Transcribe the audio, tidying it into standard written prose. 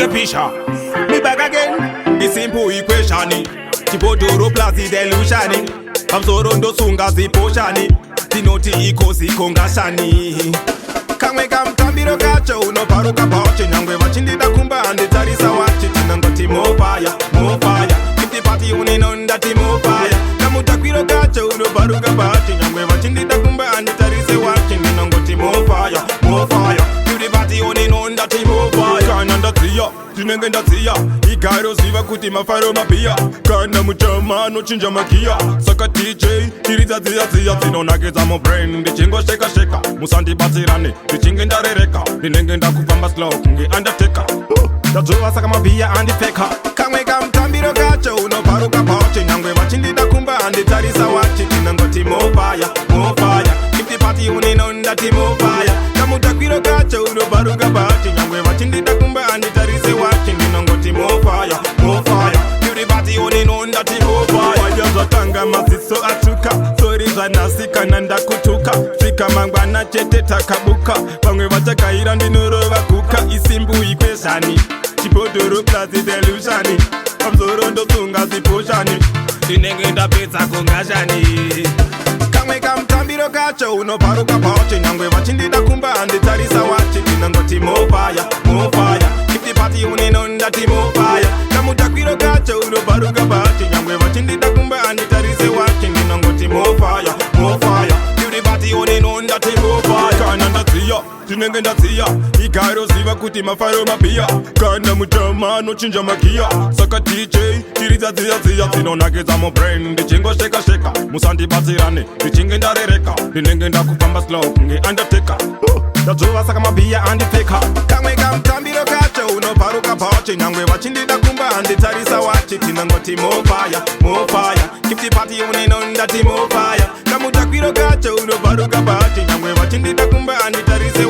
Pisha. Me back again. The simple equation. Chipotoro plus the delusion. I'm so rondo sunga zi poshani. Tinoti iko si kongashani. Kamwe kamtambiro kacho uno paruka pache. Nyangwe wachindida kumba ande tarisa wachi. Tinangoti mo fire, mo fire. Kiti party uninonda ti mo fire. Namutakwiro kacho uno paruka pache. Nyangwe wachindida kumba ande tarisa wachi. Tinangoti mo fire, mo fire. Kiti party uninonda ti mo fire. Kananda tiya, tinengenda tiya. Igaro ziva kuti mafaro mapia. Kana mchama no chinja makia. Saka DJ, tiriza tiya tiya. Tinonageza mo brain, ndichingo sheka sheka. Musanti batirane, ndichinga rereka. Ndinengenda kufamba slow, nge undertaker. Tajua saka mapia andi feka. Kamwe kamtambiro kacho uno paruka pache. Nyangwe wachindida kumba andi tarisa wachi. Tinangoti mo fire, mo fire. Kiti party uninonda ti mo fire. Kamutakwiro kacho uno paruka pache. Nyangwe wachindida kumba andi tarisa wachi. Tinangoti mo fire, mo fire. Kiti party uninonda ti mo fire. Wajazatanga masiso atuka. Sori zanasika nanda kutuka. Fika mangwana chete takabuka. Pangwe wachakaira ndinuro wakuka. Isimbu ikwesani. Chipotoro plus delushani. Amzorondo sunga ziposhani. Tinengenda pesa kongashani. Kamwe kamtambiro kacho uno paruka pache. Nyangwe wachindida kumba ande tarisa wachi. Tinangoti mo fire, mo fire. Kiti party uninonda ti mo fire. Kamutakwiro kacho uno paruka pache. Nyangwe wachindida kumba ande tarisa wachi. Tinangoti mo fire, mo fire. Kiti party uninonda ti mo fire. Kananda tiya, tinengenda tiya. Igaro ziva kuti mafaro mapia. Kana mchama no chinja makia. Saka DJ, tiriza tiya tiya. Tinonageza mo brain, ndichingo sheka sheka. Musanti batirane, ndichinga rereka. Ndinengenda kufamba slow, nge undertaker. Tajua saka mapia andi feka. Kamwe kamtambiro kacho uno paruka pache. Nyangwe wachindida kumba andi tarisa wachi. Tinangoti mo fire, mo fire. Kiti party uninonda ti mo fire. Kamutakwiro kacho uno paruka pache. Nyangwe wachindida kumba andi tarisa